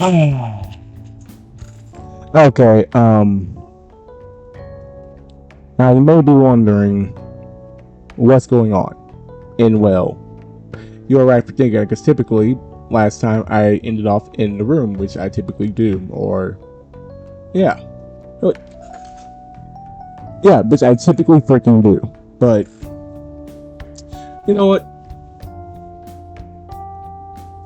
Okay, now you may be wondering what's going on. And well, you're right for thinking, because typically, last time I ended off in the room, which I typically do, or, yeah. Yeah, which I typically freaking do. But, you know what?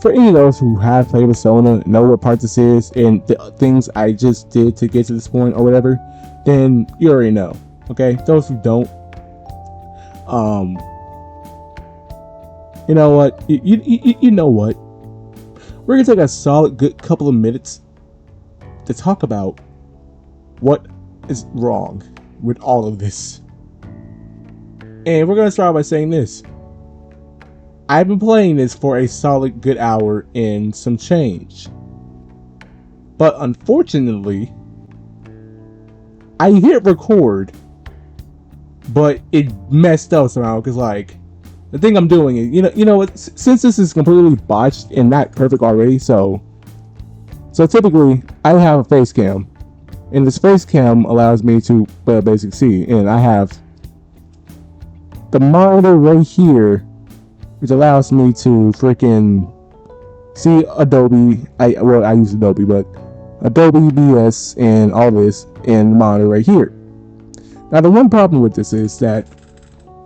For any of those who have played Persona, know what part this is, and the things I just did to get to this point or whatever, then you already know. Okay? Those who don't, um, you know what? You know what? We're gonna take a solid good couple of minutes to talk about what is wrong with all of this. And we're gonna start by saying this. I've been playing this for a solid good hour and some change. But unfortunately, I hit record, but it messed up somehow, because like, the thing I'm doing is, you know what, since this is completely botched and not perfect already, so typically I have a face cam, and this face cam allows me to basically see, and I have the monitor right here, which allows me to freaking see Adobe. I use Adobe, but Adobe EBS and all this in the monitor right here. Now the one problem with this is that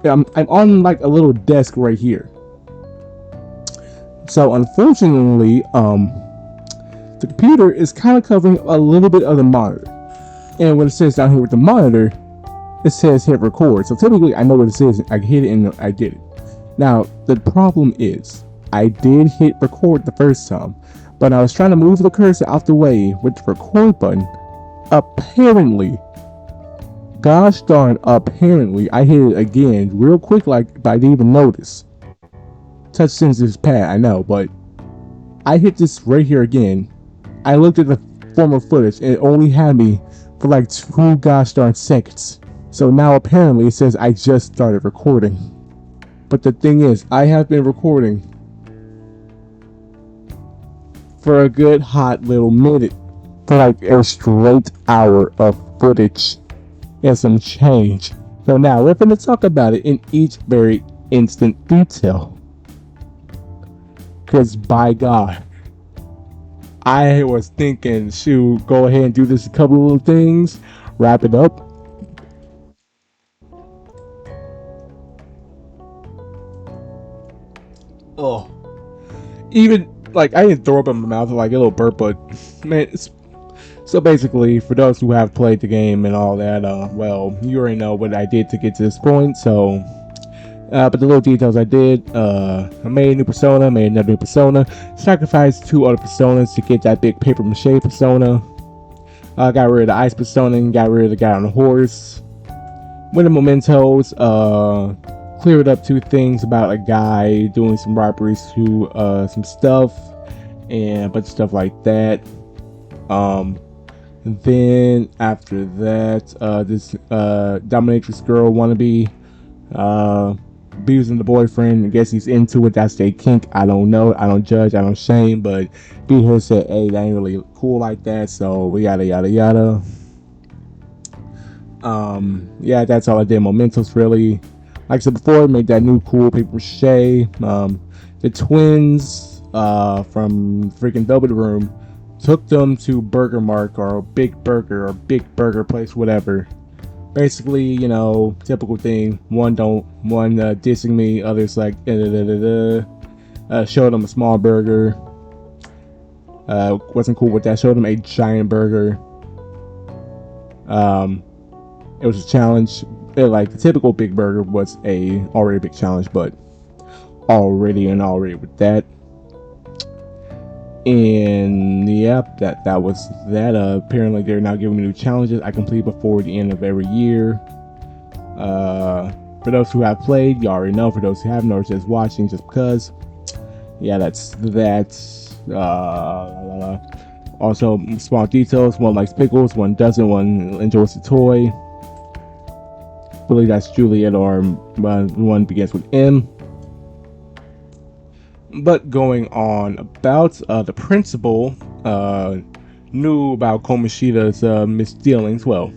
I'm on like a little desk right here. So unfortunately, the computer is kind of covering a little bit of the monitor. And when it says down here with the monitor, it says hit record. So typically I know what it says. I hit it and I did it. Now, the problem is, I did hit record the first time, but I was trying to move the cursor out the way with the record button. Apparently, gosh darn, apparently, I hit it again real quick, like, but I didn't even notice. Touch sensitive pad, I know, but I hit this right here again. I looked at the former footage, and it only had me for like 2 gosh darn seconds. So now apparently it says I just started recording. But the thing is, I have been recording for a good hot little minute, for like a straight hour of footage and some change. So now we're going to talk about it in each very instant detail. Because by God, I was thinking, shoot, go ahead and do this a couple of little things, wrap it up. Oh, even like I didn't throw up in my mouth like a little burp, but man, so basically, for those who have played the game and all that, well, you already know what I did to get to this point. So, but the little details I did, I made a new persona, made another new persona, sacrificed 2 other personas to get that big paper mache persona. Got rid of the ice persona and got rid of the guy on the horse. With the mementos, cleared up 2 things about a guy doing some robberies to some stuff and a bunch of stuff like that. Then after that, this dominatrix girl wannabe abusing the boyfriend. I guess he's into it. That's their kink. I don't know. I don't judge. I don't shame. But B here said, hey, that ain't really cool like that. So we yada yada yada. Yeah, that's all I did. Mementos, really. Like I said before, I made that new cool paper mache. The twins from freaking Velvet Room took them to Burger Mark or Big Burger place, whatever. Basically, you know, typical thing. One dissing me, others like showed them a small burger. Wasn't cool with that. Showed them a giant burger. It was a challenge. Like the typical Big Burger was already a big challenge, but already with that. And yep, that was that. Apparently they're now giving me new challenges I complete before the end of every year. For those who have played, you already know. For those who haven't, or just watching just because, yeah, that's that. Also, small details. One likes pickles, one doesn't. One enjoys the toy. I believe that's Juliet, or one begins with M. But going on about the principal, knew about Komoshida's misdealings. Well,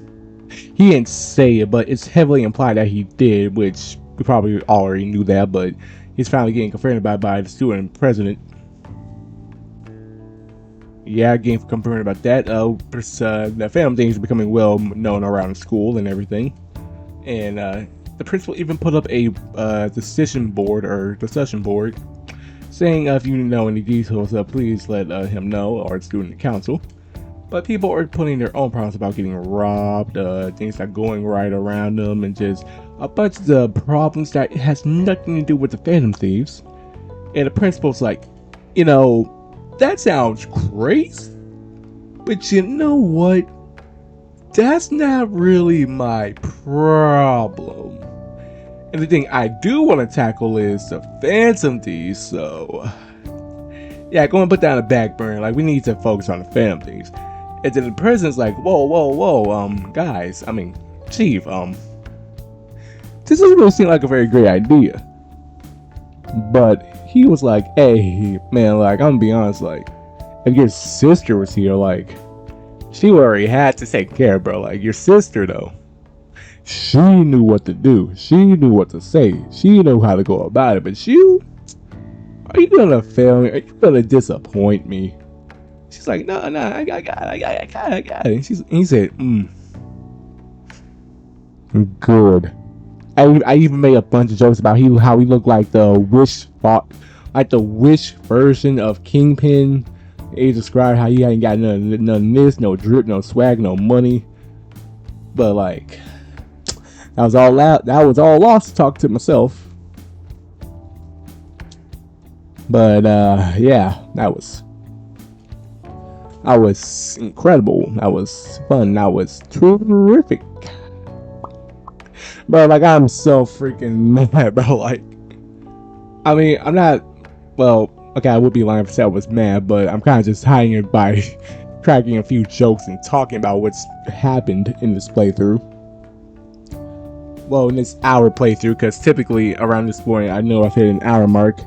he didn't say it, but it's heavily implied that he did, which we probably already knew that, but he's finally getting confirmed about by the student president. Yeah, getting confirmed about that. The Phantom things are becoming well known around school and everything. And the principal even put up a discussion board saying if you know any details, please let him know, or student council. But people are putting their own problems about getting robbed, things not going right around them, and just a bunch of the problems that has nothing to do with the Phantom Thieves. And the principal's like, that sounds great, but you know what? That's not really my problem. And the thing I do want to tackle is the Phantom Thieves, so yeah, go and put that on the back burner. Like, we need to focus on the Phantom Thieves. And then the president's like, whoa, guys, chief, this doesn't really seem like a very great idea. But he was like, hey, man, like, I'm gonna be honest, like, if your sister was here, like, she already had to take care, bro. Like, your sister, though, she knew what to do. She knew what to say. She knew how to go about it. But you, are you gonna fail me? Are you gonna disappoint me? She's like, no, I got it. And he said, good. I even made a bunch of jokes about how he looked like the Wish version of Kingpin. He described how he hadn't got none of this, no drip, no swag, no money. But like, that was all lost to talk to myself. But yeah, that was incredible. That was fun. That was terrific. Bro, like, I'm so freaking mad, bro. Like, I'm not, well, okay, I would be lying if I was mad, but I'm kind of just hiding it by cracking a few jokes and talking about what's happened in this playthrough. Well, in this hour playthrough, because typically around this point, I know I've hit an hour mark,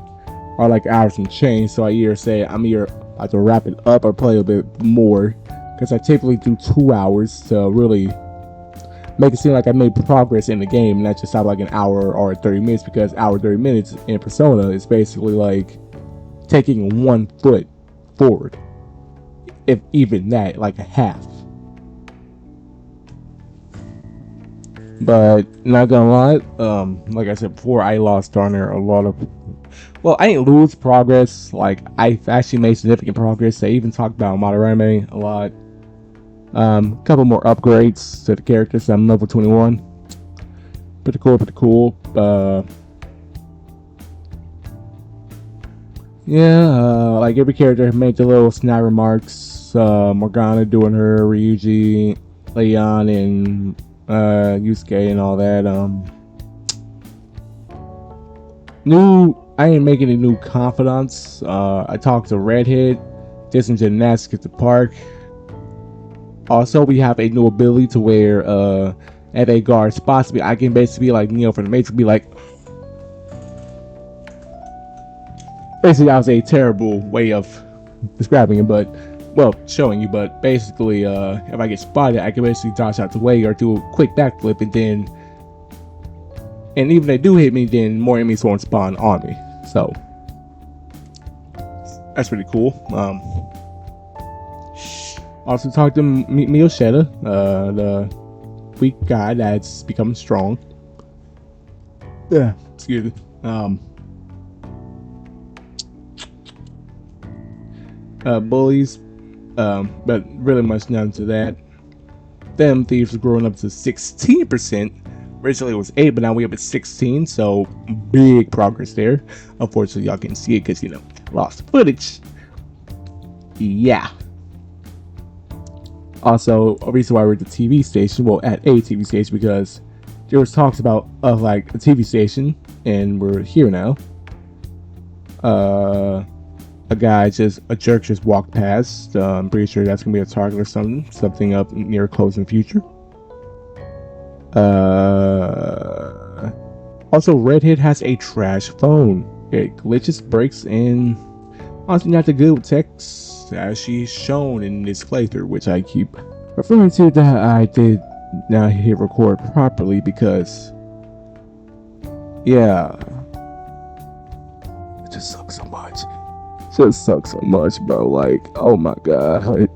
or like hours and change, so I either say I'm either have to wrap it up or play a bit more, because I typically do 2 hours to really make it seem like I made progress in the game, and not just have like an hour or 30 minutes, because hour 30 minutes in Persona is basically like taking 1 foot forward, if even that, like a half. But not gonna lie, like I said before, I lost darn near a lot of, well, I didn't lose progress, like I actually made significant progress. I even talked about Madarame a lot. A couple more upgrades to the characters. I'm level 21. Pretty cool. Like every character made the little snide remarks. Morgana doing her, Ryuji, Leon, and Yusuke and all that. I ain't making any new confidants. I talked to Redhead, did some gymnastics at the park. Also, we have a new ability to where if a guard spots me, I can basically be like Neo from the Matrix, be like, basically that was a terrible way of describing it, but, well, showing you, but basically if I get spotted, I can basically dodge out the way or do a quick backflip, and even if they do hit me, then more enemies won't spawn on me. So that's pretty cool. Also talked to Miyoshita, the weak guy that's become strong. Yeah, excuse me. Bullies, but really much none to that. Them thieves are growing up to 16%. Originally it was 8, but now we have at 16, so big progress there. Unfortunately, y'all can't see it because, lost footage. Yeah. Also, a reason why we're at the TV station, well, at a TV station, because there was talks about like a TV station, and we're here now. A jerk just walked past. I'm pretty sure that's gonna be a target or something up near close in the future. Also, Redhead has a trash phone. It glitches, breaks, and honestly not that good with text. progress as she's shown in this playthrough, which I keep referring to that I did not hit record properly because, yeah, it just sucks so much. Just sucks so much, bro. Like, oh my god.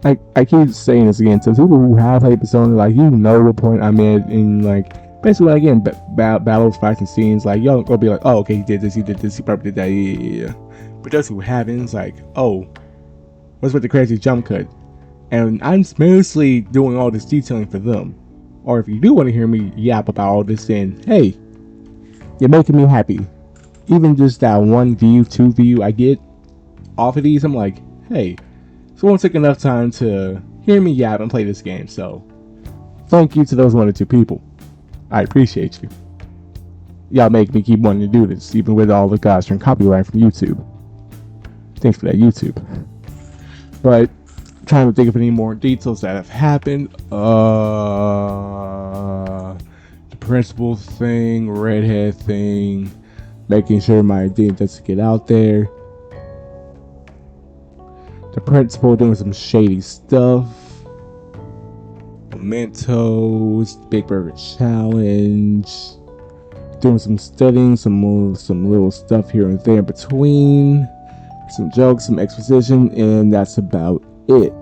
I keep saying this again to people who have played Persona, like, you know the point I'm at in, like, basically, like, again, battles, fights, and scenes, like, y'all gonna be like, oh, okay, he did this, he probably did that, yeah. But those who haven't, it's like, oh, what's with the crazy jump cut? And I'm mostly doing all this detailing for them. Or if you do want to hear me yap about all this, then, hey, you're making me happy. Even just that 1 view, 2 view I get off of these, I'm like, hey, someone took enough time to hear me yap and play this game, so thank you to those 1 or 2 people. I appreciate you. Y'all make me keep wanting to do this, even with all the guys from copyright from YouTube. Thanks for that, YouTube. But trying to think of any more details that have happened. The principal thing, redhead thing, making sure my idea doesn't get out there. The principal doing some shady stuff. Mementos, Big Burger Challenge. Doing some studying, some little stuff here and there in between. Some jokes, some exposition, and that's about it.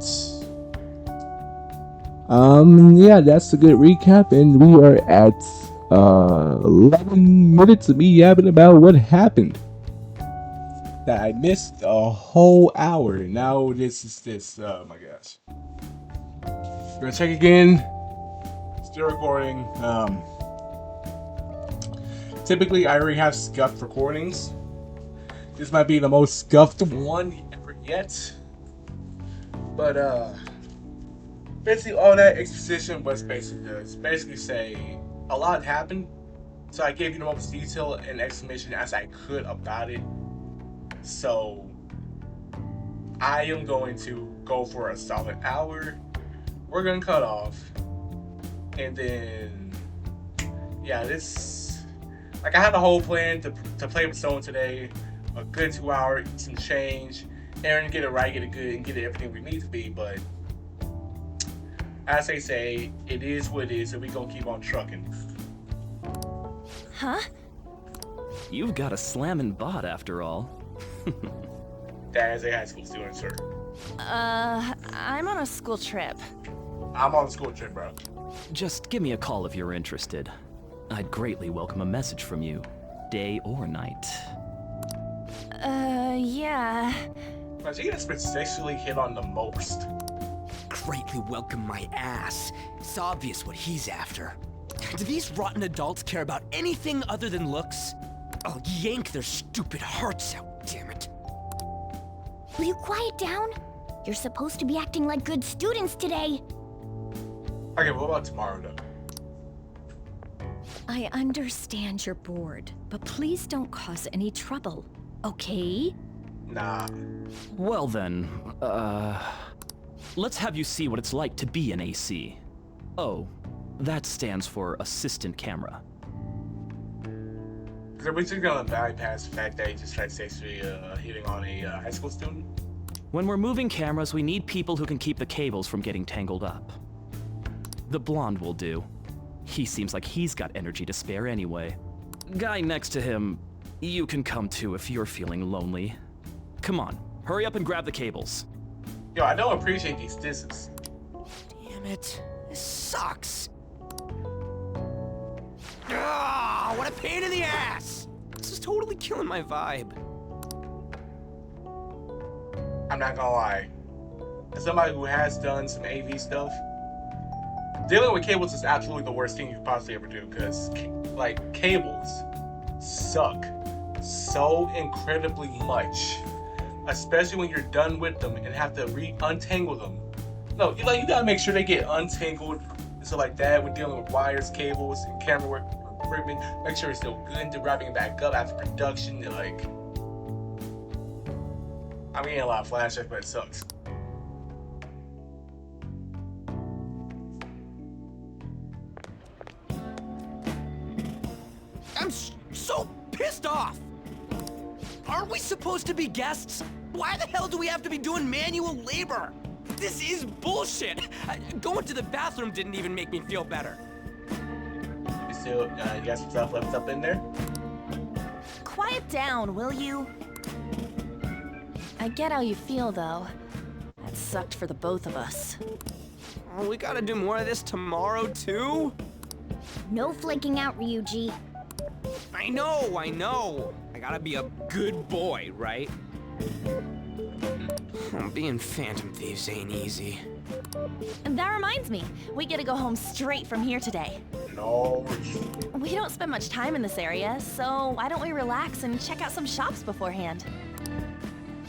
Yeah, that's a good recap, and we are at 11 minutes of me yapping about what happened. That I missed a whole hour, and now this is this. Oh my gosh. We're gonna check again. Still recording. Typically, I already have scuffed recordings. This might be the most scuffed one ever yet. But basically, all that exposition was basically say a lot happened. So I gave you the most detail and explanation as I could about it. So I am going to go for a solid hour. We're gonna cut off, and then yeah, this, like, I had a whole plan to play with Stone today, a good 2 hour, some change, and get it right, get it good, and get it everything we need to be. But as they say, it is what it is, and we gonna keep on trucking. Huh? You've got a slammin' bot after all. That is a high school student, sir. I'm on a school trip. I'm on a school trip, bro. Just give me a call if you're interested. I'd greatly welcome a message from you, day or night. Yeah. But she gets been sexually hit on the most. Greatly welcome my ass. It's obvious what he's after. Do these rotten adults care about anything other than looks? I'll yank their stupid hearts out, damn it. Will you quiet down? You're supposed to be acting like good students today. Okay, what about tomorrow, though? I understand you're bored, but please don't cause any trouble, okay? Nah. Well then, let's have you see what it's like to be an AC. Oh, that stands for assistant camera. So we're just gonna bypass the fact that he just tried sexually hitting on a high school student? When we're moving cameras, we need people who can keep the cables from getting tangled up. The blonde will do. He seems like he's got energy to spare anyway. Guy next to him, you can come too if you're feeling lonely. Come on, hurry up and grab the cables. Yo, I don't appreciate these disses. Damn it. This sucks. Ah, what a pain in the ass! This is totally killing my vibe. I'm not gonna lie. As somebody who has done some AV stuff, dealing with cables is absolutely the worst thing you could possibly ever do, because, like, cables suck so incredibly much. Especially when you're done with them and have to untangle them. No, you gotta make sure they get untangled and stuff like that when dealing with wires, cables, and camera work equipment. Make sure it's still good to wrapping it back up after production. And, like, I'm getting a lot of flashbacks, but it sucks. I'm so pissed off! Aren't we supposed to be guests? Why the hell do we have to be doing manual labor? This is bullshit. Going to the bathroom didn't even make me feel better. You still, you got some stuff left up in there? Quiet down, will you? I get how you feel, though. That sucked for the both of us. Oh, we gotta do more of this tomorrow, too? No flaking out, Ryuji. I know. I gotta be a good boy, right? Being Phantom Thieves ain't easy. And that reminds me, we get to go home straight from here today. No. We don't spend much time in this area, so why don't we relax and check out some shops beforehand?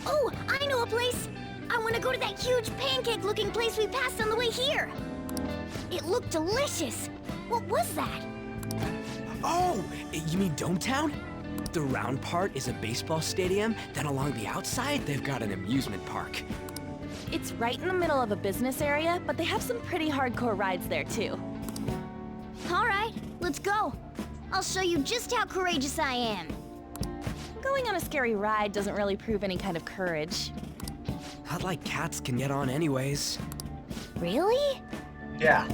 Oh, I know a place! I want to go to that huge pancake-looking place we passed on the way here. It looked delicious. What was that? Oh, you mean Dometown? The round part is a baseball stadium, then along the outside, they've got an amusement park. It's right in the middle of a business area, but they have some pretty hardcore rides there too. All right, let's go. I'll show you just how courageous I am. Going on a scary ride doesn't really prove any kind of courage. Not like cats can get on anyways. Really? Yeah.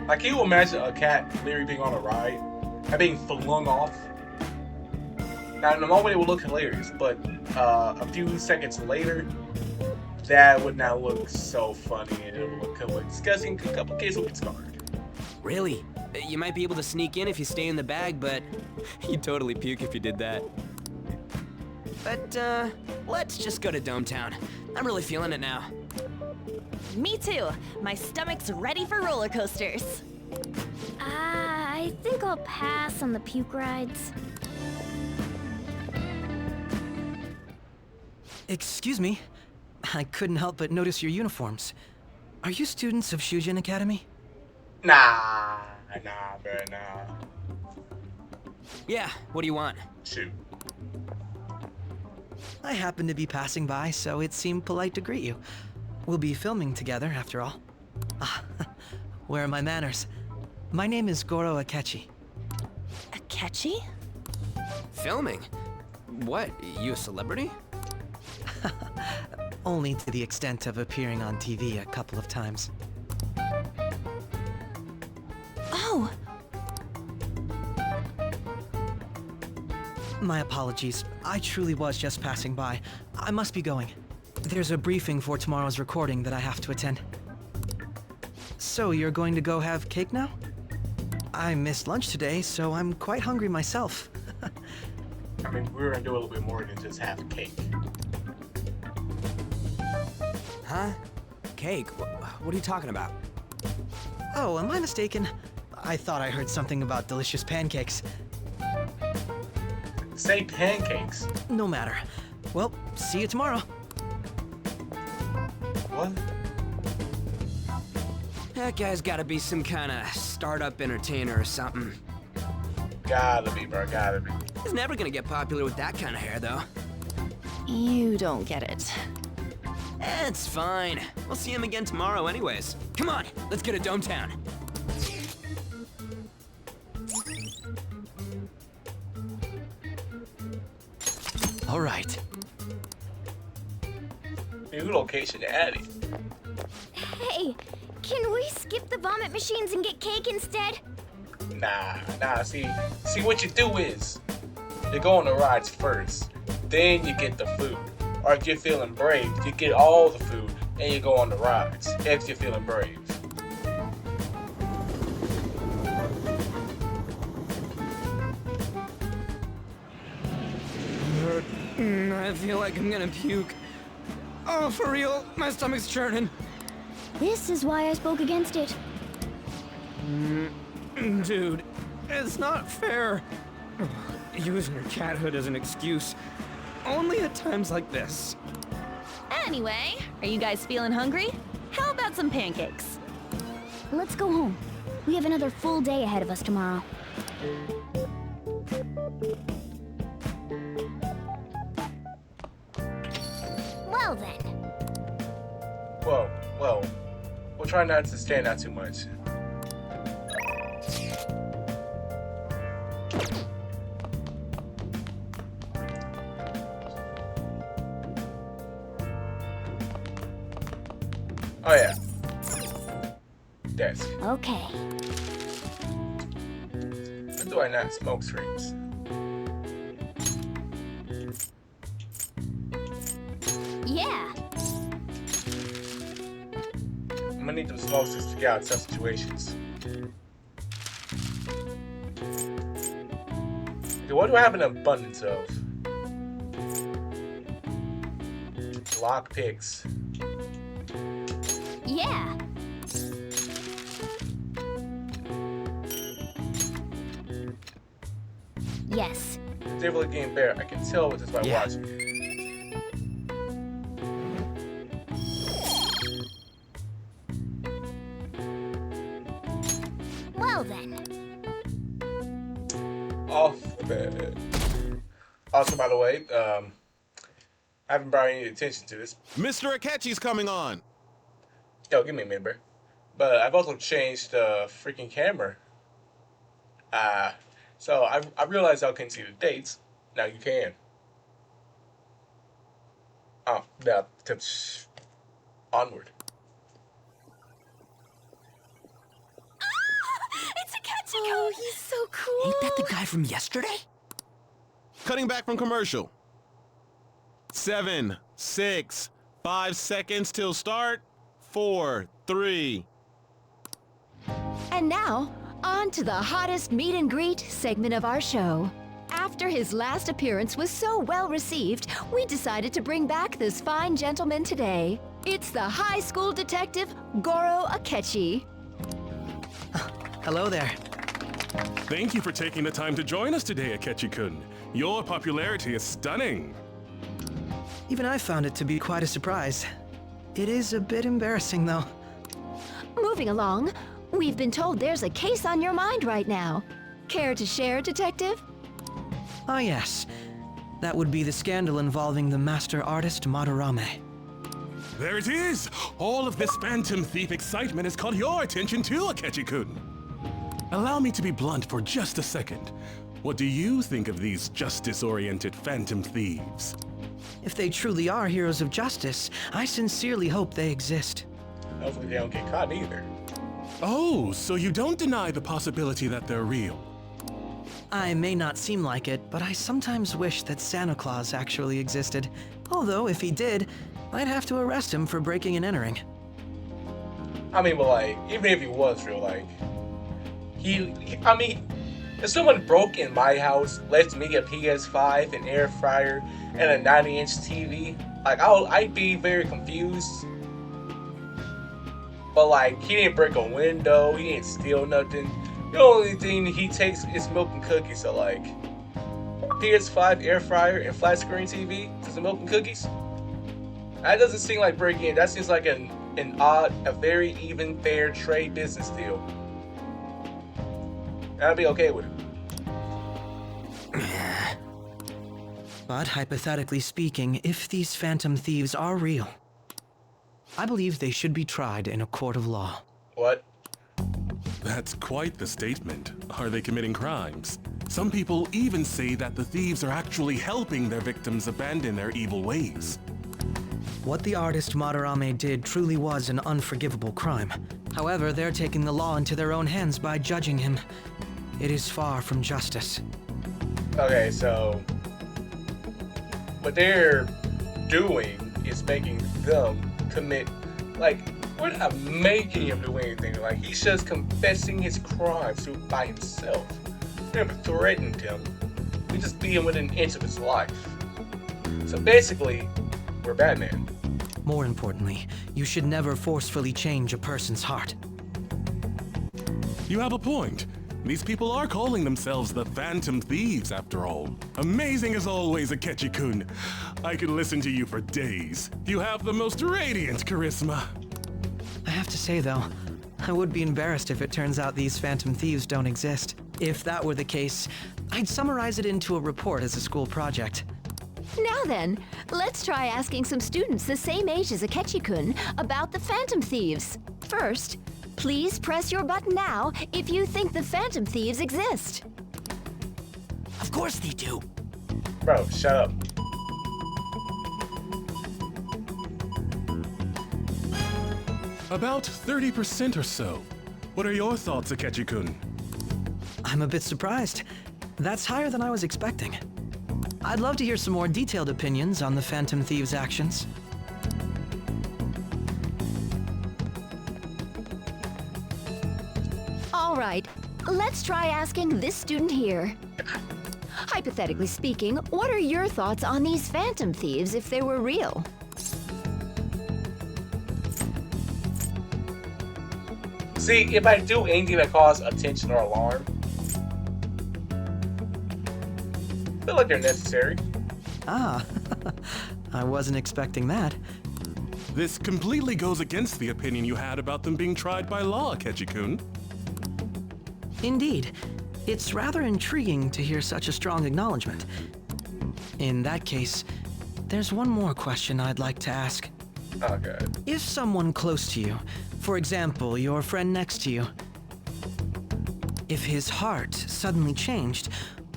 Like, can you imagine a cat literally being on a ride and being flung off? Now, in the moment, it would look hilarious, but a few seconds later, that would not look so funny, and it would look kind of like disgusting. A couple kids will get scarred. Really? You might be able to sneak in if you stay in the bag, but you'd totally puke if you did that. But, let's just go to Dometown. I'm really feeling it now. Me too. My stomach's ready for roller coasters. I think I'll pass on the puke rides. Excuse me. I couldn't help but notice your uniforms. Are you students of Shujin Academy? Nah, bro, nah. Yeah, what do you want? Shoot. I happened to be passing by, so it seemed polite to greet you. We'll be filming together, after all. Ah, where are my manners? My name is Goro Akechi. Akechi? Filming? What, you a celebrity? Only to the extent of appearing on TV a couple of times. Oh, My apologies. I truly was just passing by. I must be going. There's a briefing for tomorrow's recording that I have to attend. So, you're going to go have cake now? I missed lunch today, so I'm quite hungry myself. I mean, we were gonna do a little bit more than just have cake. Huh? Cake? What are you talking about? Oh, am I mistaken? I thought I heard something about delicious pancakes. Say pancakes. No matter. Well, see you tomorrow. What? That guy's gotta be some kind of startup entertainer or something. Gotta be, bro. Gotta be. He's never gonna get popular with that kind of hair, though. you don't get it. It's fine. We'll see him again tomorrow anyways. Come on, let's get to Dometown. All right. New location added. Hey, can we skip the vomit machines and get cake instead? Nah. See what you do is you go on the rides first, then you get the food. Or if you're feeling brave, you get all the food and you go on the rides. If you're feeling brave. I feel like I'm gonna puke. Oh, for real, my stomach's churning. This is why I spoke against it. Dude, it's not fair. Using your cathood as an excuse. Only at times like this. Anyway, are you guys feeling hungry? How about some pancakes? Let's go home. We have another full day ahead of us tomorrow. Well then. Well, we'll try not to stand out too much. Oh yeah. Desk. Okay. Why do I not smoke screens? Yeah. I'm gonna need them smoke screens to get out of tough situations. Okay, what do I have an abundance of? Lock picks. Yeah. Yes. Definitely getting better. I can tell with this by Yeah. watching it. Well then. Off the bed. Also, by the way, I haven't brought any attention to this. Mr. Akechi's coming on. Yo, give me a minute, bro. But I've also changed the freaking camera. So I realized I couldn't see the dates. Now you can. Oh, now onward. It's Akechi! Oh, he's so cool. Ain't that the guy from yesterday? Cutting back from commercial. 7, 6, 5 seconds till start. 4, 3. And now, on to the hottest meet and greet segment of our show. After his last appearance was so well received, we decided to bring back this fine gentleman today. It's the high school detective, Goro Akechi. Hello there. Thank you for taking the time to join us today, Akechi-kun. Your popularity is stunning. Even I found it to be quite a surprise. It is a bit embarrassing, though. Moving along, we've been told there's a case on your mind right now. Care to share, Detective? Ah, yes. That would be the scandal involving the master artist Madarame. There it is! All of this Phantom Thief excitement has caught your attention too, Akechi-kun. Allow me to be blunt for just a second. What do you think of these justice-oriented Phantom Thieves? If they truly are heroes of justice, I sincerely hope they exist. Hopefully they don't get caught either. Oh, so you don't deny the possibility that they're real? I may not seem like it, but I sometimes wish that Santa Claus actually existed. Although, if he did, I'd have to arrest him for breaking and entering. I mean, but like, even if he was real, like, I mean, if someone broke in my house, left me a PS5, an air fryer, and a 90-inch TV, like, I'd be very confused. But like, he didn't break a window, he didn't steal nothing. The only thing he takes is milk and cookies. So like, PS5, air fryer, and flat screen TV to some milk and cookies. That doesn't seem like breaking in. That seems like a very even, fair trade business deal. I'd be okay with it. But hypothetically speaking, if these phantom thieves are real, I believe they should be tried in a court of law. What? That's quite the statement. Are they committing crimes? Some people even say that the thieves are actually helping their victims abandon their evil ways. What the artist Madarame did truly was an unforgivable crime. However, they're taking the law into their own hands by judging him. It is far from justice. Okay, so what they're doing is making them commit, like, we're not making him do anything. Like, he's just confessing his crimes by himself. We never threatened him. We just beat him within an inch of his life. So basically, we're Batman. More importantly, you should never forcefully change a person's heart. You have a point. These people are calling themselves the Phantom Thieves, after all. Amazing as always, Akechi-kun. I could listen to you for days. You have the most radiant charisma. I have to say, though, I would be embarrassed if it turns out these phantom thieves don't exist. If that were the case, I'd summarize it into a report as a school project. Now then, let's try asking some students the same age as Akechi-kun about the Phantom Thieves. First, please press your button now if you think the Phantom Thieves exist. Of course they do. Bro, shut up. About 30% or so. What are your thoughts, Akechi-kun? I'm a bit surprised. That's higher than I was expecting. I'd love to hear some more detailed opinions on the Phantom Thieves' actions. All right, let's try asking this student here. Hypothetically speaking, what are your thoughts on these Phantom Thieves if they were real? See, if I do anything that causes attention or alarm, I feel like they're necessary. Ah, I wasn't expecting that. This completely goes against the opinion you had about them being tried by law, Akechi-kun. Indeed. It's rather intriguing to hear such a strong acknowledgement. In that case, there's one more question I'd like to ask. Oh, God. If someone close to you, for example, your friend next to you, if his heart suddenly changed,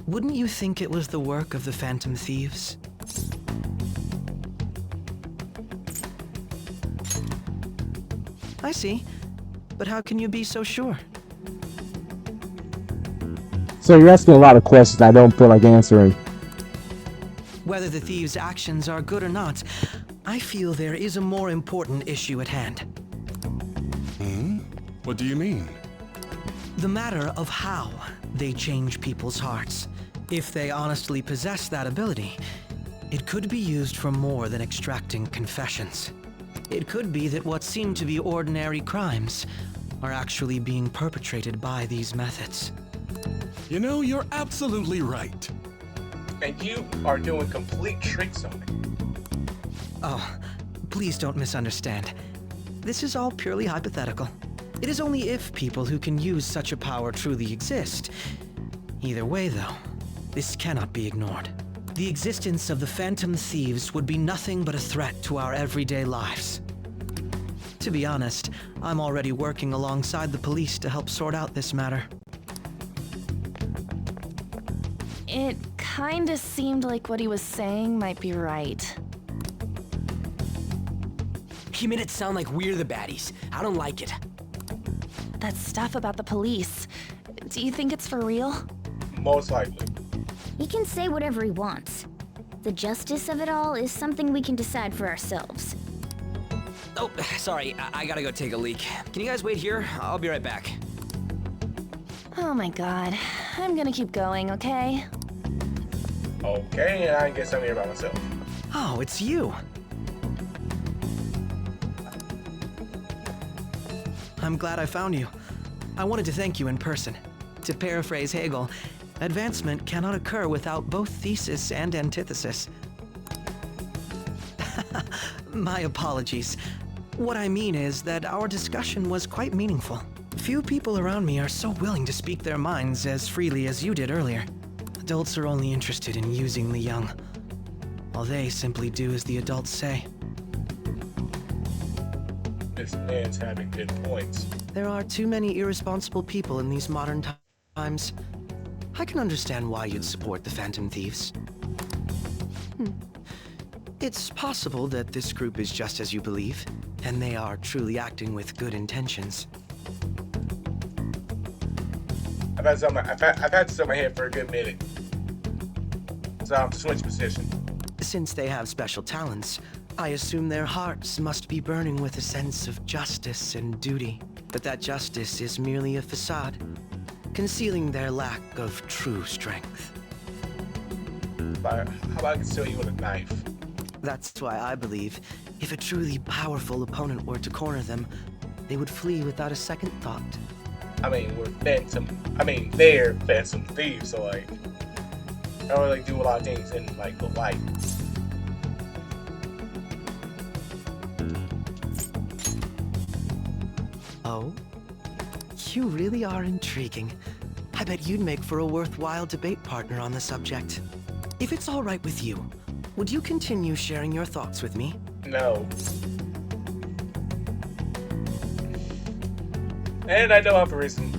wouldn't you think it was the work of the Phantom Thieves? I see. But how can you be so sure? So you're asking a lot of questions I don't feel like answering. Whether the thieves' actions are good or not, I feel there is a more important issue at hand. What do you mean? The matter of how they change people's hearts. If they honestly possess that ability, it could be used for more than extracting confessions. It could be that what seem to be ordinary crimes are actually being perpetrated by these methods. You know, you're absolutely right. And you are doing complete tricks on me. Oh, please don't misunderstand. This is all purely hypothetical. It is only if people who can use such a power truly exist. Either way, though, this cannot be ignored. The existence of the Phantom Thieves would be nothing but a threat to our everyday lives. To be honest, I'm already working alongside the police to help sort out this matter. It kinda seemed like what he was saying might be right. He made it sound like we're the baddies. I don't like it. That stuff about the police. Do you think it's for real? Most likely. He can say whatever he wants. The justice of it all is something we can decide for ourselves. Oh, sorry. I gotta go take a leak. Can you guys wait here? I'll be right back. Oh my god. I'm gonna keep going, okay? Okay, and I guess I'm here by myself. Oh, it's you! I'm glad I found you. I wanted to thank you in person. To paraphrase Hegel, advancement cannot occur without both thesis and antithesis. My apologies. What I mean is that our discussion was quite meaningful. Few people around me are so willing to speak their minds as freely as you did earlier. Adults are only interested in using the young, while they simply do as the adults say. This man's having good points. There are too many irresponsible people in these modern times. I can understand why you'd support the Phantom Thieves. It's possible that this group is just as you believe, and they are truly acting with good intentions. I've had this on my head for a good minute. So I'm switch position. Since they have special talents, I assume their hearts must be burning with a sense of justice and duty. But that justice is merely a facade, concealing their lack of true strength. How about I conceal you with a knife? That's why I believe if a truly powerful opponent were to corner them, they would flee without a second thought. I mean, they're Phantom Thieves, so like, I don't really do a lot of things in like the light. Oh? You really are intriguing. I bet you'd make for a worthwhile debate partner on the subject. If it's all right with you, would you continue sharing your thoughts with me? No. And I don't have a reason.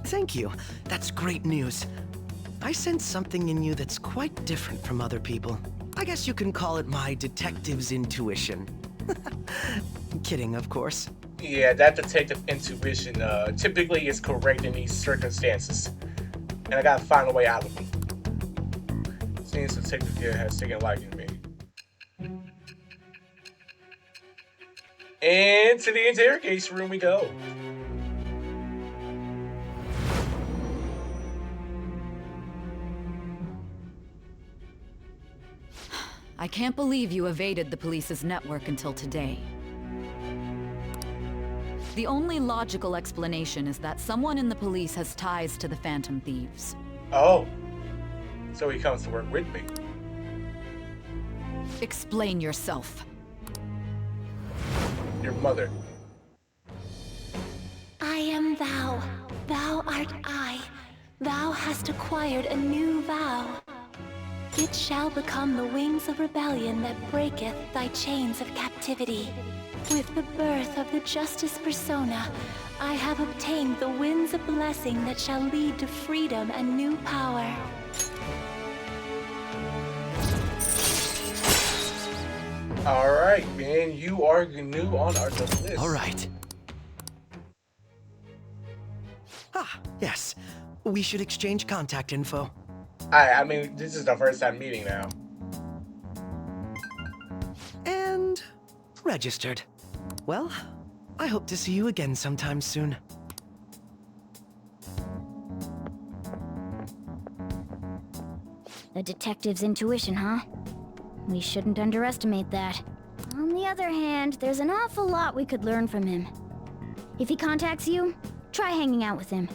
Thank you. That's great news. I sense something in you that's quite different from other people. I guess you can call it my detective's intuition. Kidding, of course. Yeah, that detective intuition typically is correct in these circumstances. And I gotta find a way out of them. Seems Detective here has taken a liking to me. And to the interrogation room we go. I can't believe you evaded the police's network until today. The only logical explanation is that someone in the police has ties to the Phantom Thieves. Oh. So he comes to work with me. Explain yourself. Your mother. I am thou. Thou art I. Thou hast acquired a new vow. It shall become the wings of rebellion that breaketh thy chains of captivity. With the birth of the Justice Persona, I have obtained the winds of blessing that shall lead to freedom and new power. Alright, man, you are new on our list. All right. Ah, yes. We should exchange contact info. I mean, this is the first time meeting now. And registered. Well, I hope to see you again sometime soon. A detective's intuition, huh? We shouldn't underestimate that. On the other hand, there's an awful lot we could learn from him. If he contacts you, try hanging out with him.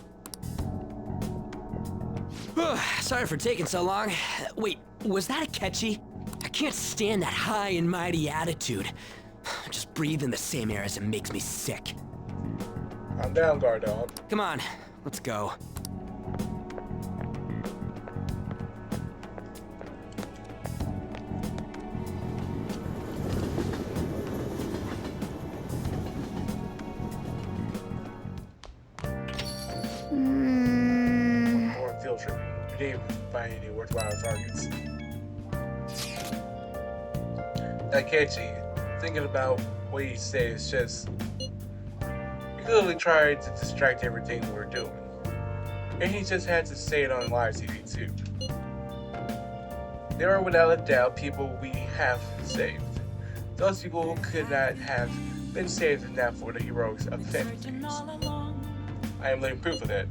Sorry for taking so long. Wait, was that Akechi? I can't stand that high and mighty attitude. Just breathing the same air as him makes me sick. I'm down, guard dog. Come on, let's go. More field trip. We didn't find any worthwhile targets. Akechi, thinking about what he said, is just... He clearly tried to distract everything we were doing. And he just had to say it on live TV too. There are without a doubt people we have saved. Those people who could not have been saved if not for the heroics of the Phantom Thieves. I am living proof of that.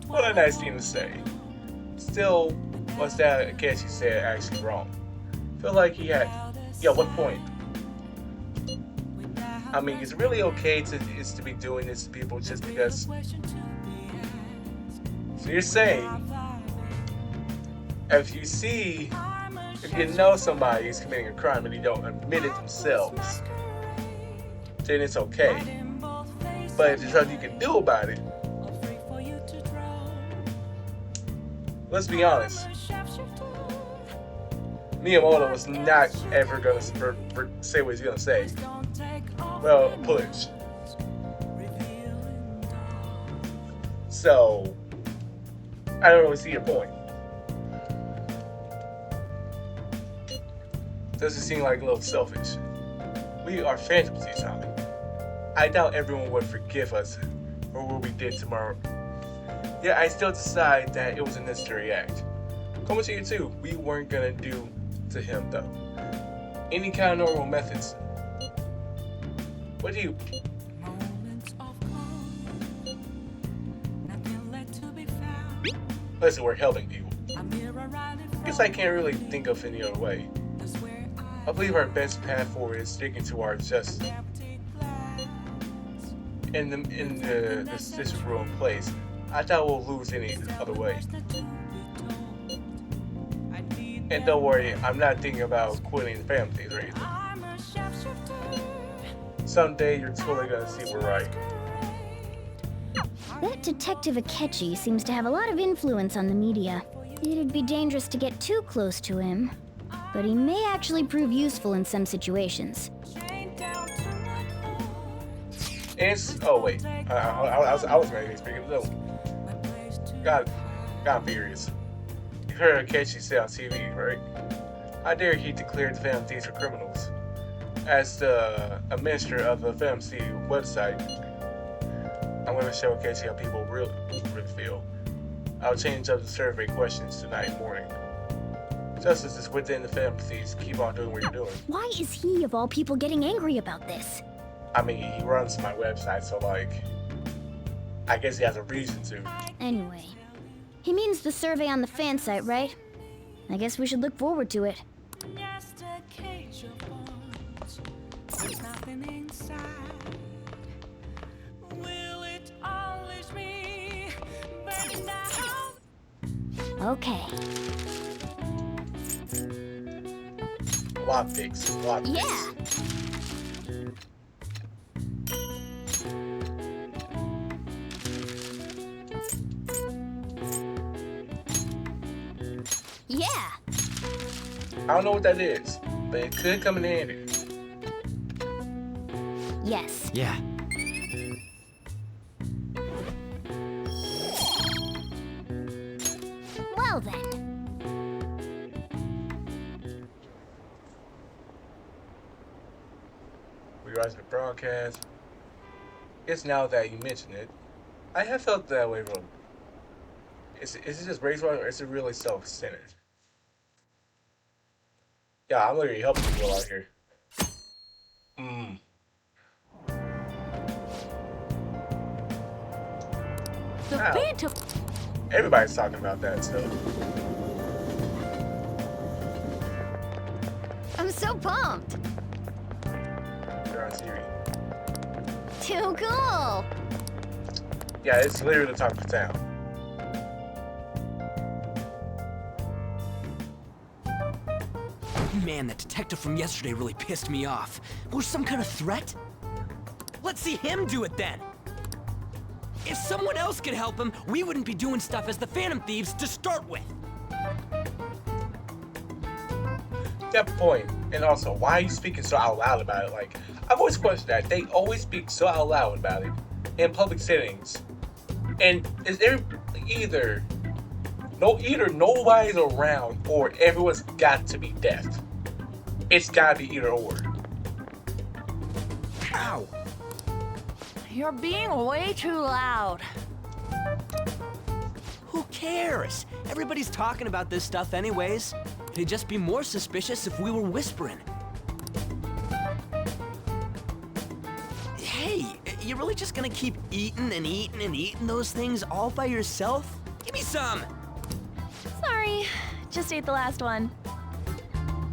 What a nice thing to say. Still, what's that Akechi said actually wrong? Feel like he had... Yeah, what point? I mean, is it really okay to be doing this to people just because... So you're saying, if you know somebody is committing a crime and they don't admit it themselves, then it's okay. But if there's nothing you can do about it, let's be honest, Miyamoto was not ever going to say what he's going to say. Well, push. So, I don't really see your point. Doesn't seem like a little selfish. We are Phantom Thieves, Tommy. I doubt everyone would forgive us for what we did tomorrow. Yet I still decide that it was a necessary act. Coming to you too, we weren't gonna do to him though. Any kind of normal methods. What do you... Listen, we're helping people. Guess I can't really think of any other way. I believe our best path forward is sticking to our justice. In this ruined place, I thought we'll lose any other way. And don't worry, I'm not thinking about quitting the family or anything. Someday you're totally gonna see we're right. That Detective Akechi seems to have a lot of influence on the media. It'd be dangerous to get too close to him, but he may actually prove useful in some situations. And oh wait, I was ready to speak. No, God, furious. You heard Akechi say on TV, right? How dare he declare the Phantom Thieves for criminals? as the administrator of the FMC website, I'm going to showcase how people really feel. I'll change up the survey questions tonight morning. Justice is within the FMCs. Keep on doing what you're doing. Why is he, of all people, getting angry about this? I mean, he runs my website, so like, I guess he has a reason to. Anyway, he means the survey on the fan site, right? I guess we should look forward to it. Okay. Lockpicks. Yeah. Yeah. I don't know what that is, but it could come in handy. Yes. Yeah. Well then. Rewriting the broadcast. It's now that you mention it. I have felt that way from. Is it just race-wise or is it really self-centered? Yeah, I'm literally helping people out here. The Phantom. Everybody's talking about that stuff. I'm so pumped. They're on TV. Too cool. Yeah, it's literally the talk of town. Man, that detective from yesterday really pissed me off. Was some kind of threat? Let's see him do it then. If someone else could help him, we wouldn't be doing stuff as the Phantom Thieves to start with. That point, and also, why are you speaking so out loud about it? Like, I've always questioned that. They always speak so out loud about it in public settings. And is there either nobody's around or everyone's got to be deaf? It's gotta be either or. Ow! You're being way too loud. Who cares? Everybody's talking about this stuff anyways. They'd just be more suspicious if we were whispering. Hey, you really just gonna keep eating and eating and eating those things all by yourself? Give me some! Sorry, just ate the last one.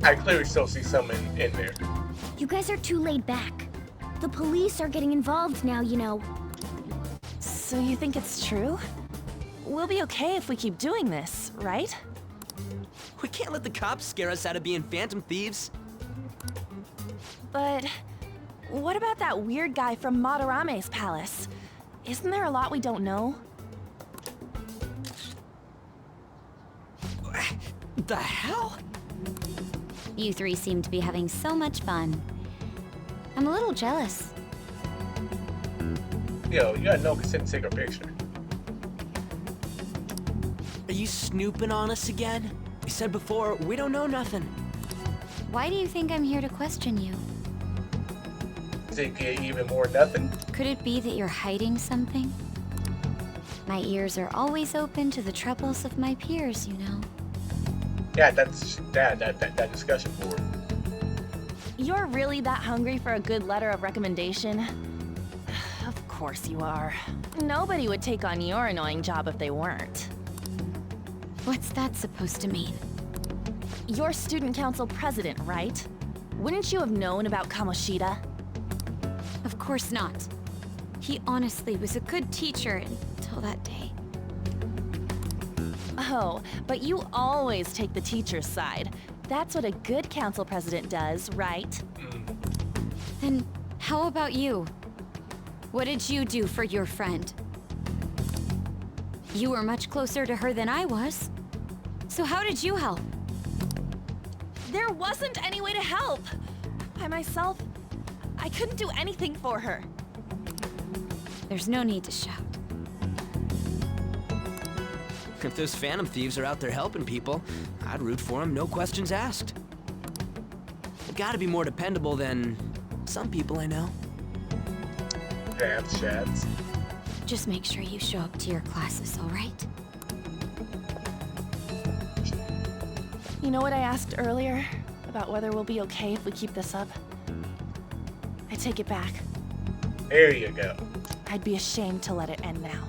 I clearly still see something in there. You guys are too laid back. The police are getting involved now, you know. So you think it's true? We'll be okay if we keep doing this, right? We can't let the cops scare us out of being Phantom Thieves. But what about that weird guy from Madarame's palace? Isn't there a lot we don't know? The hell? You three seem to be having so much fun. I'm a little jealous. Yo, you got no consent to take a picture. Are you snooping on us again? You said before, we don't know nothing. Why do you think I'm here to question you? To get even more nothing? Could it be that you're hiding something? My ears are always open to the troubles of my peers, you know. Yeah, that's that discussion board. You're really that hungry for a good letter of recommendation? Of course you are. Nobody would take on your annoying job if they weren't. What's that supposed to mean? You're student council president, right? Wouldn't you have known about Kamoshida? Of course not. He honestly was a good teacher until that day. Oh, but you always take the teacher's side. That's what a good council president does, right? Then how about you? What did you do for your friend? You were much closer to her than I was. So how did you help? There wasn't any way to help. By myself, I couldn't do anything for her. There's no need to shout. If those Phantom Thieves are out there helping people, I'd root for them, no questions asked. gotta be more dependable than some people I know. Damn chats. Just make sure you show up to your classes, alright? You know what I asked earlier? About whether we'll be okay if we keep this up? I take it back. There you go. I'd be ashamed to let it end now.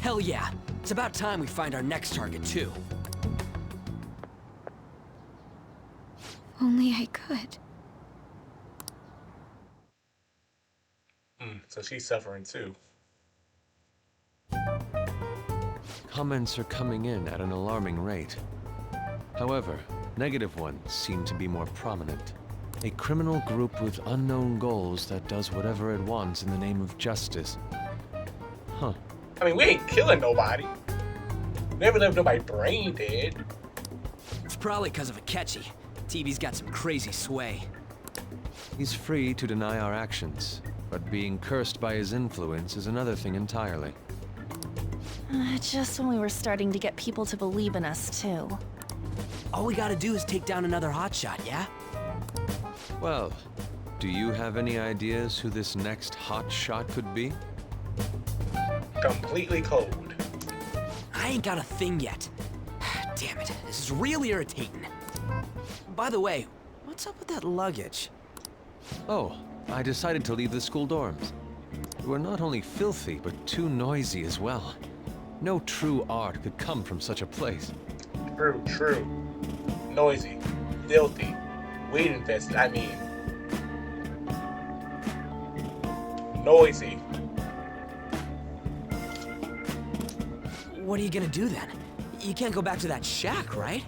Hell yeah. It's about time we find our next target, too. Only I could. So she's suffering too. Comments are coming in at an alarming rate. However, negative ones seem to be more prominent. A criminal group with unknown goals that does whatever it wants in the name of justice. Huh. I mean, we ain't killing nobody. Never left nobody brain dead. It's probably because of Akechi. TV's got some crazy sway. He's free to deny our actions, but being cursed by his influence is another thing entirely. Just when we were starting to get people to believe in us, too. All we gotta do is take down another hotshot, yeah? Well, do you have any ideas who this next hot shot could be? Completely cold. I ain't got a thing yet. Damn it, this is real irritating. By the way, what's up with that luggage? Oh, I decided to leave the school dorms. We're not only filthy, but too noisy as well. No true art could come from such a place. True. Noisy. Filthy. Weed infested, I mean. Noisy. What are you gonna do then? You can't go back to that shack, right?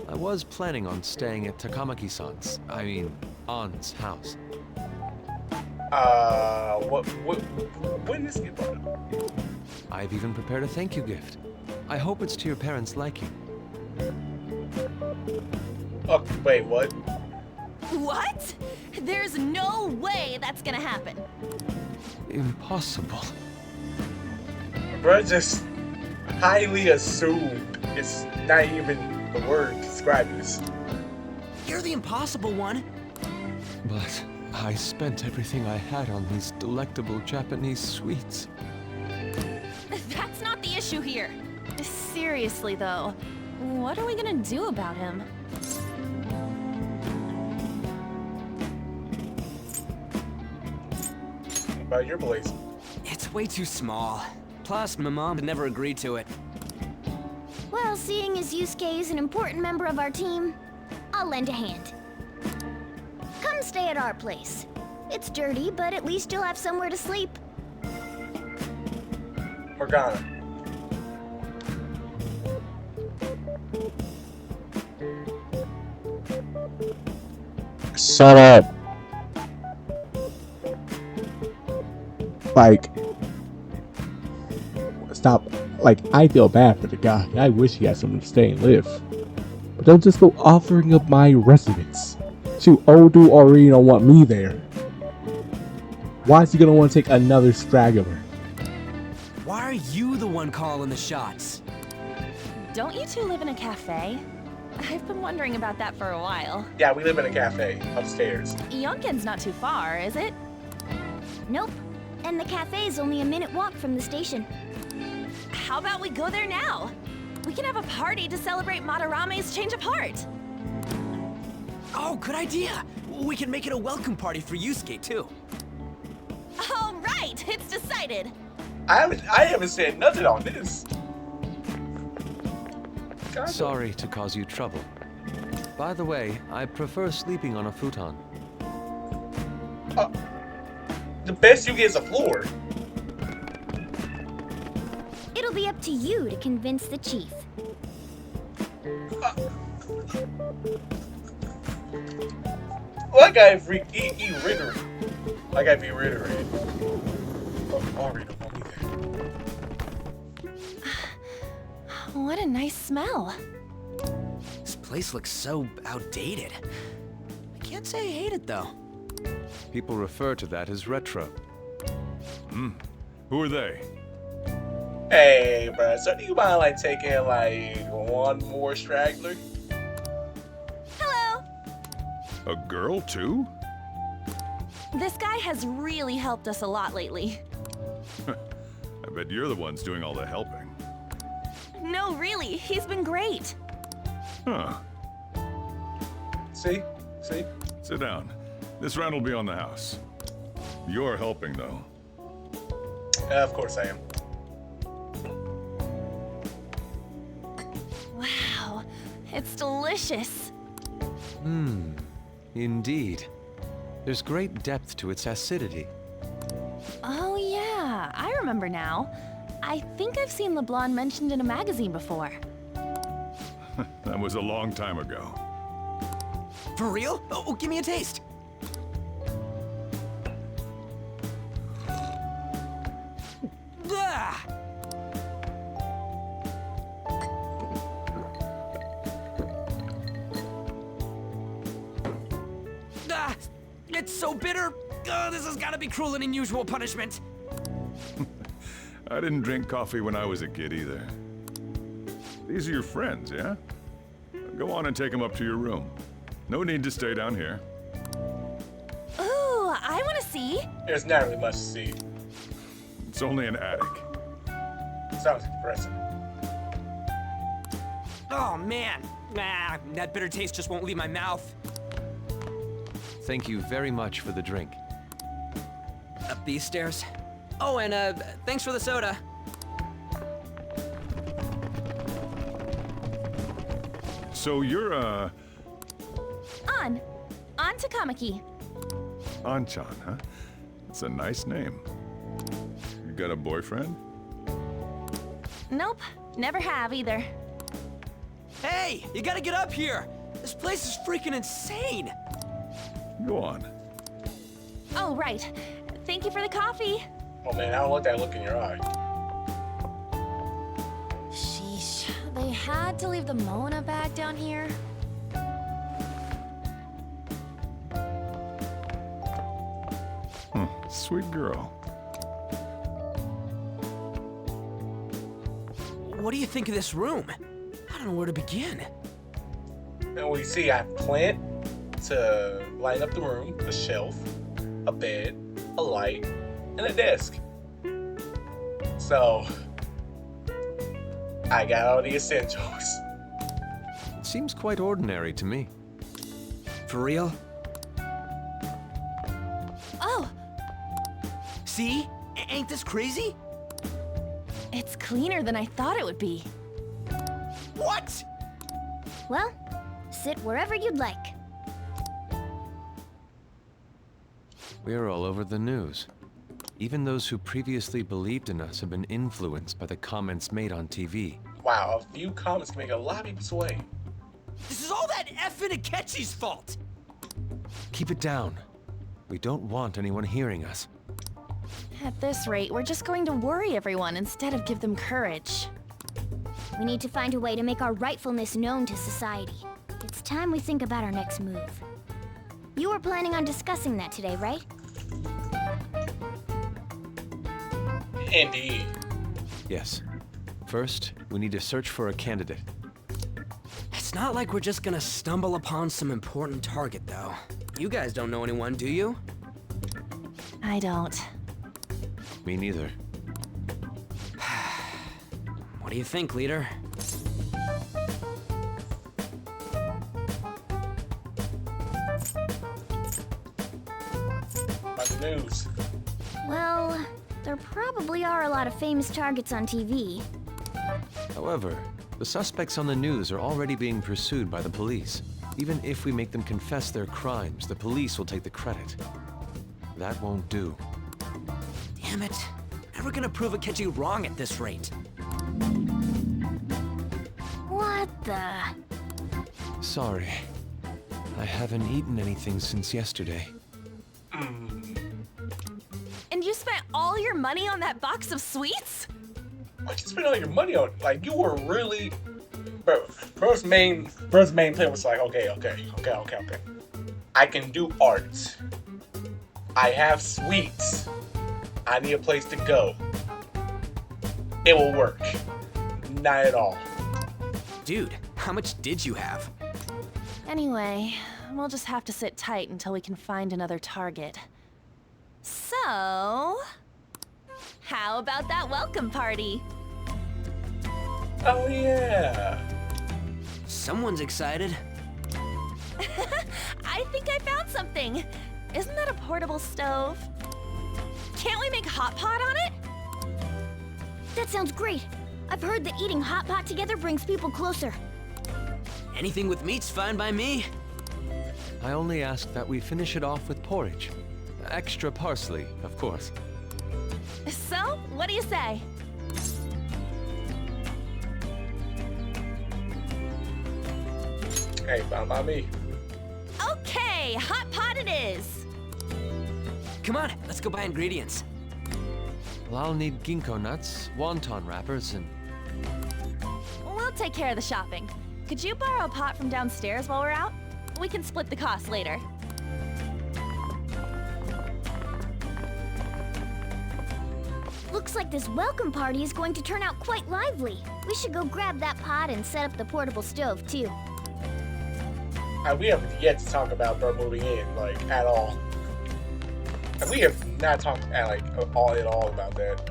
I was planning on staying at Takamaki-san's, aunt's house. When this get brought up? I've even prepared a thank you gift. I hope it's to your parents' liking. Oh, wait, what? What? There's no way that's gonna happen. Impossible. Bro, just highly assumed. It's not even the word to describe this. You're the impossible one. But I spent everything I had on these delectable Japanese sweets. That's not the issue here. Seriously, though, what are we gonna do about him? About your place. It's way too small. Plus, my mom had never agreed to it. Well, seeing as Yusuke is an important member of our team, I'll lend a hand. Come stay at our place. It's dirty, but at least you'll have somewhere to sleep. Morgana. Shut up. Like, stop. Like, I feel bad for the guy. I wish he had somewhere to stay and live. But don't just go offering up my residence. Shoot, old dude already don't want me there. Why is he gonna want to take another straggler? Why are you the one calling the shots? Don't you two live in a cafe? I've been wondering about that for a while. Yeah, we live in a cafe upstairs. Yonken's not too far, is it? Nope. And the cafe's only a minute walk from the station. How about we go there now? We can have a party to celebrate Madarame's change of heart. Oh, good idea. We can make it a welcome party for Yusuke, too. All right, it's decided. I haven't said nothing on this. God. Sorry to cause you trouble. By the way, I prefer sleeping on a futon. The best you get is a floor. It'll be up to you to convince the chief. Like I've reiterated. Like I've reiterated. I'll read them. What a nice smell. This place looks so outdated. I can't say I hate it, though. People refer to that as retro. Who are they? Hey, bro. So do you mind like taking like one more straggler? Hello. A girl, too? This guy has really helped us a lot lately. I bet you're the ones doing all the helping. No, really, he's been great. Huh. See? Sit down. This round will be on the house. You're helping, though. Of course I am. Wow, it's delicious. Indeed. There's great depth to its acidity. Oh yeah, I remember now. I think I've seen LeBlanc mentioned in a magazine before. That was a long time ago. For real? Oh, give me a taste. Ah! Ah! It's so bitter! Oh, this has got to be cruel and unusual punishment. I didn't drink coffee when I was a kid either. These are your friends, yeah? Go on and take them up to your room. No need to stay down here. Ooh, I want to see. There's not really much to see. It's only an attic. Sounds impressive. Oh, man. Ah, that bitter taste just won't leave my mouth. Thank you very much for the drink. Up these stairs. Oh, and thanks for the soda. So you're, On Takamaki. Anchan, huh? It's a nice name. You got a boyfriend? Nope, never have either. Hey, you gotta get up here. This place is freaking insane. Go on. Oh, right. Thank you for the coffee. Oh man, I don't like that look in your eye. Sheesh, they had to leave the Mona bag down here. Sweet girl. What do you think of this room? I don't know where to begin. And we see I have a plant to light up the room, a shelf, a bed, a light, and a desk. So, I got all the essentials. It seems quite ordinary to me. For real? Oh, See? Ain't this crazy? it's cleaner than I thought it would be. What? Well, sit wherever you'd like. We are all over the news. Even those who previously believed in us have been influenced by the comments made on TV. Wow, a few comments can make a lot of people sway. This is all that effing Akechi's fault. Keep it down. We don't want anyone hearing us. At this rate, we're just going to worry everyone instead of give them courage. We need to find a way to make our rightfulness known to society. It's time we think about our next move. You were planning on discussing that today, right? Indeed. Yes. First, we need to search for a candidate. It's not like we're just gonna stumble upon some important target, though. You guys don't know anyone, do you? I don't. Me neither. What do you think, leader? About the news. Well, there probably are a lot of famous targets on TV. However, the suspects on the news are already being pursued by the police. Even if we make them confess their crimes, the police will take the credit. That won't do. Damn it. Never gonna prove Akechi wrong at this rate. What the? Sorry. I haven't eaten anything since yesterday. And you spent all your money on that box of sweets? Why'd you spend all your money on? Like, you were really... Bro, first main player was like, okay. I can do art. I have sweets. I need a place to go. It will work. Not at all. Dude, how much did you have? Anyway, We'll just have to sit tight until we can find another target. So... how about that welcome party? Oh yeah! Someone's excited. I think I found something. Isn't that a portable stove? Can't we make hot pot on it? That sounds great. I've heard that eating hot pot together brings people closer. Anything with meat's fine by me. I only ask that we finish it off with porridge. Extra parsley, of course. So, what do you say? Hey, fine by me. Okay, hot pot it is. Come on, let's go buy ingredients. Well, I'll need ginkgo nuts, wonton wrappers, and... We'll take care of the shopping. Could you borrow a pot from downstairs while we're out? We can split the cost later. Looks like this welcome party is going to turn out quite lively. We should go grab that pot and set up the portable stove, too. We have yet to talk about bro moving in, like, at all. And we have not talked at all about that.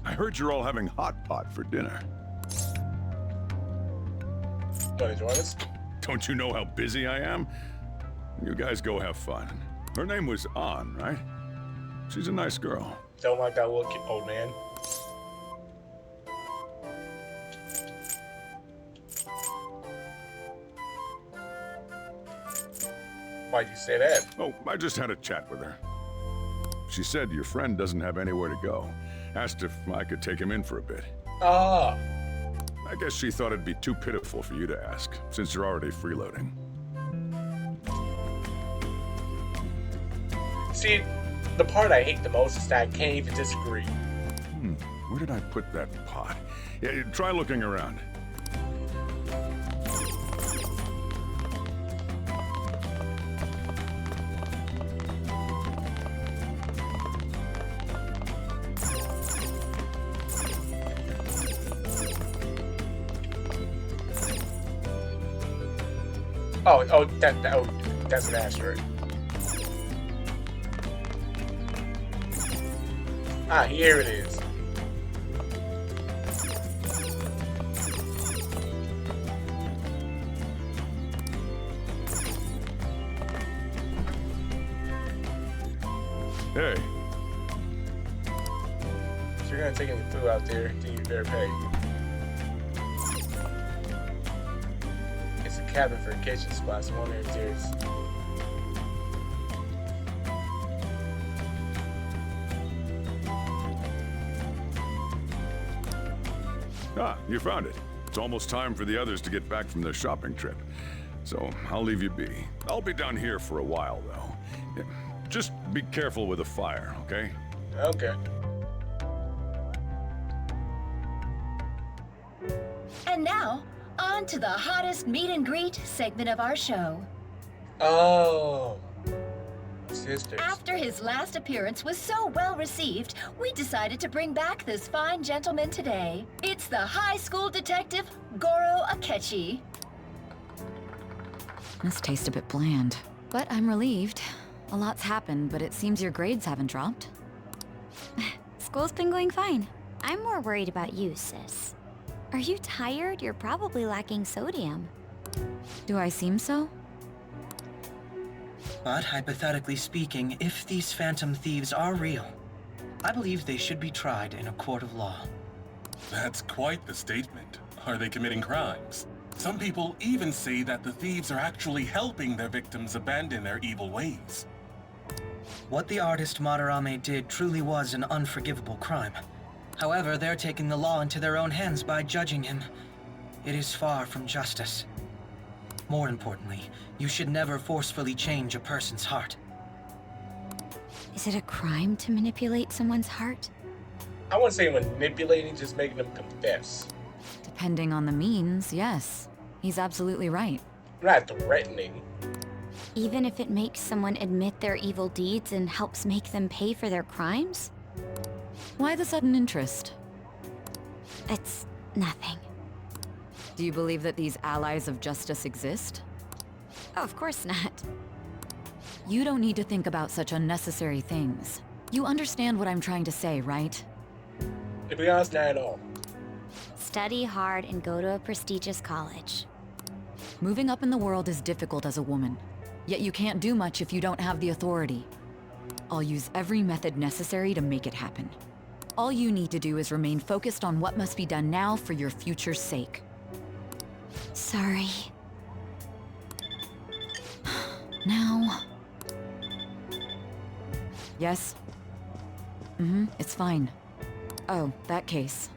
I heard you're all having hot pot for dinner. Want to join us? Don't you know how busy I am? You guys go have fun. Her name was An, right? She's a nice girl. Don't like that little old man. Why'd you say that? Oh, I just had a chat with her. She said your friend doesn't have anywhere to go. Asked if I could take him in for a bit. Ah. I guess she thought it'd be too pitiful for you to ask, since you're already freeloading. See, the part I hate the most is that I can't even disagree. Where did I put that pot? Yeah, try looking around. Oh, that's an asteroid. Ah, here it is. Hey. If you're gonna take any food out there, then you better pay. It's a cabin for a kitchen spot, so I wonder if there's... Ah, you found it. It's almost time for the others to get back from their shopping trip. So I'll leave you be. I'll be down here for a while, though. Yeah, just be careful with the fire, okay? Okay. And now, on to the hottest meet and greet segment of our show. Oh. Sisters. After his last appearance was so well received, we decided to bring back this fine gentleman today. It's the high school detective, Goro Akechi. This tastes a bit bland, but I'm relieved. A lot's happened, but it seems your grades haven't dropped. School's been going fine. I'm more worried about you, sis. Are you tired? You're probably lacking sodium. Do I seem so? But hypothetically speaking, if these phantom thieves are real, I believe they should be tried in a court of law. That's quite the statement. Are they committing crimes? Some people even say that the thieves are actually helping their victims abandon their evil ways. What the artist Madarame did truly was an unforgivable crime. However, they're taking the law into their own hands by judging him. It is far from justice. More importantly, you should never forcefully change a person's heart. Is it a crime to manipulate someone's heart? I wouldn't say manipulating, just making them confess. Depending on the means, yes. He's absolutely right. Not threatening. Even if it makes someone admit their evil deeds and helps make them pay for their crimes? Why the sudden interest? It's nothing. Do you believe that these allies of justice exist? Oh, of course not. You don't need to think about such unnecessary things. You understand what I'm trying to say, right? To be honest, not at all. Study hard and go to a prestigious college. Moving up in the world is difficult as a woman. Yet you can't do much if you don't have the authority. I'll use every method necessary to make it happen. All you need to do is remain focused on what must be done now for your future's sake. Sorry. Now... Yes? It's fine. Oh, that case.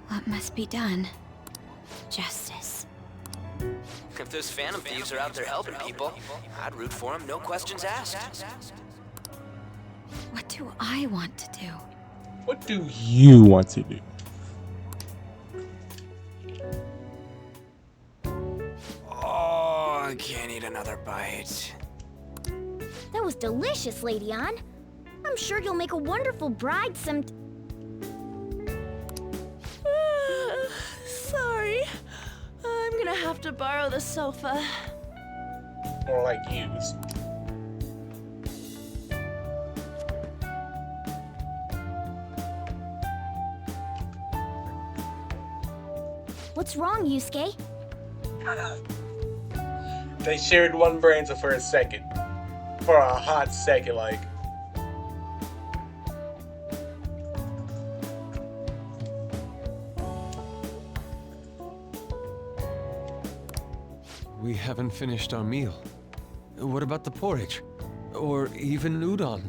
What must be done? Justice. If those Phantom Thieves are out there helping people, I'd root for them, no questions asked. What do I want to do? What do you want to do? Oh, I can't eat another bite. That was delicious, Lady Ann. I'm sure you'll make a wonderful bride some... Sorry. I'm gonna have to borrow the sofa. More like use. What's wrong, Yusuke? They shared one brain for a second. For a hot second, like. We haven't finished our meal. What about the porridge? Or even udon?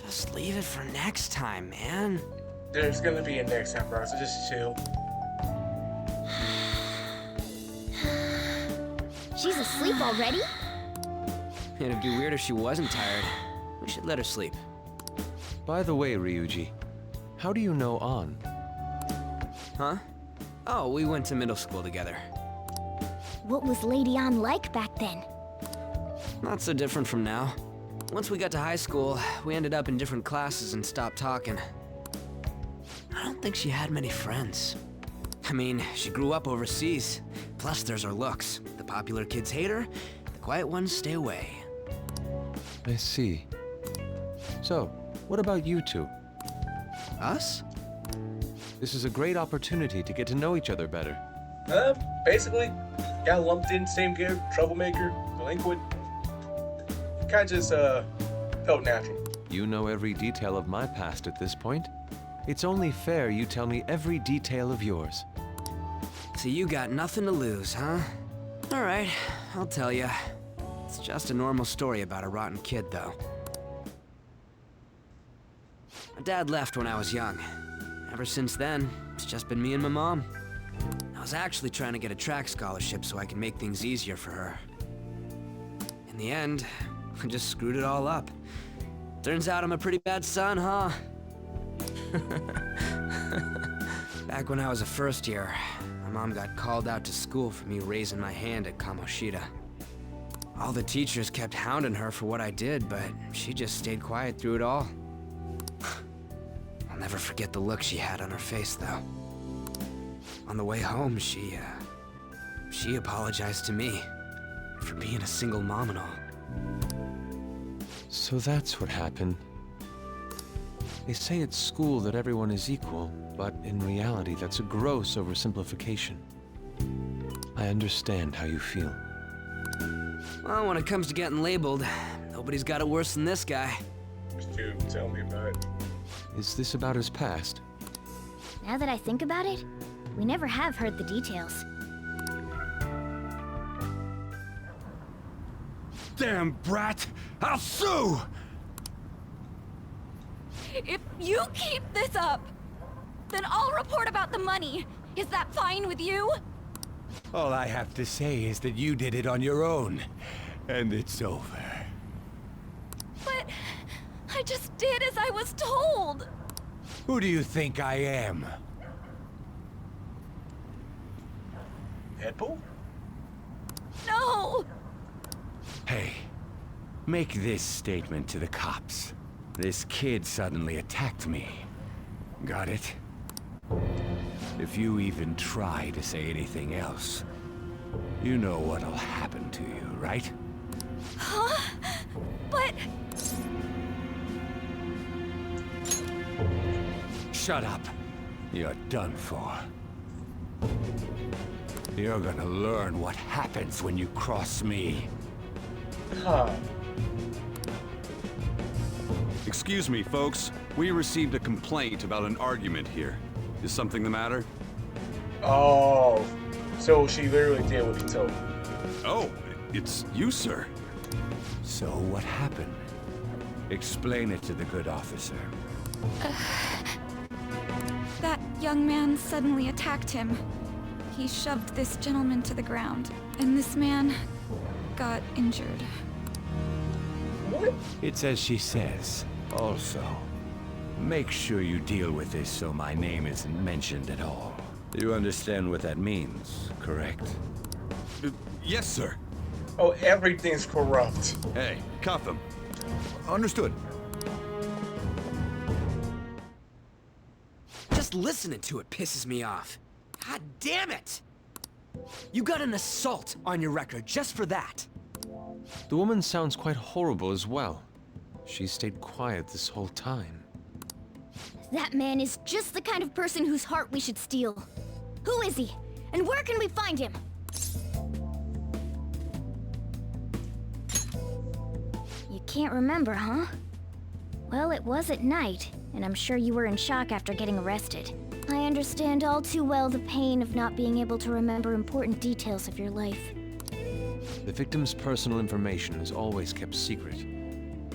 Just leave it for next time, man. There's gonna be a next time, bro, so just chill. She's asleep already? It'd be weird if she wasn't tired. We should let her sleep. By the way, Ryuji, how do you know An? Huh? Oh, we went to middle school together. What was Lady Ann like back then? Not so different from now. Once we got to high school, we ended up in different classes and stopped talking. I don't think she had many friends. I mean, she grew up overseas. Plus, there's her looks. The popular kids hate her, the quiet ones stay away. I see. So, what about you two? Us? This is a great opportunity to get to know each other better. Basically, got lumped in, same gear, troublemaker, delinquent. Kinda just, felt natural. You know every detail of my past at this point. It's only fair you tell me every detail of yours. So you got nothing to lose, huh? Alright, I'll tell ya. It's just a normal story about a rotten kid, though. My dad left when I was young. Ever since then, it's just been me and my mom. I was actually trying to get a track scholarship so I could make things easier for her. In the end, I just screwed it all up. Turns out I'm a pretty bad son, huh? Back when I was a first year, my mom got called out to school for me raising my hand at Kamoshida. All the teachers kept hounding her for what I did, but she just stayed quiet through it all. I'll never forget the look she had on her face, though. On the way home, she apologized to me for being a single mom and all. So that's what happened. They say at school that everyone is equal, but in reality that's a gross oversimplification. I understand how you feel. Well, when it comes to getting labeled, nobody's got it worse than this guy. Dude, tell me about it. Is this about his past? Now that I think about it, we never have heard the details. Damn brat! I'll sue! If you keep this up, then I'll report about the money. Is that fine with you? All I have to say is that you did it on your own, and it's over. But I just did as I was told. Who do you think I am? Deadpool? No! Hey, make this statement to the cops. This kid suddenly attacked me. Got it? If you even try to say anything else, you know what'll happen to you, right? Huh? But... Shut up. You're done for. You're gonna learn what happens when you cross me. Huh. Excuse me, folks. We received a complaint about an argument here. Is something the matter? Oh, so she literally did what he told her. Oh, it's you, sir. So what happened? Explain it to the good officer. That young man suddenly attacked him. He shoved this gentleman to the ground, and this man got injured. What? It's as she says. Also, make sure you deal with this so my name isn't mentioned at all. You understand what that means, correct? Yes, sir. Oh, everything's corrupt. Hey, cuff him. Understood. Just listening to it pisses me off. God damn it! You got an assault on your record just for that. The woman sounds quite horrible as well. She stayed quiet this whole time. That man is just the kind of person whose heart we should steal. Who is he? And where can we find him? You can't remember, huh? Well, it was at night, and I'm sure you were in shock after getting arrested. I understand all too well the pain of not being able to remember important details of your life. The victim's personal information is always kept secret.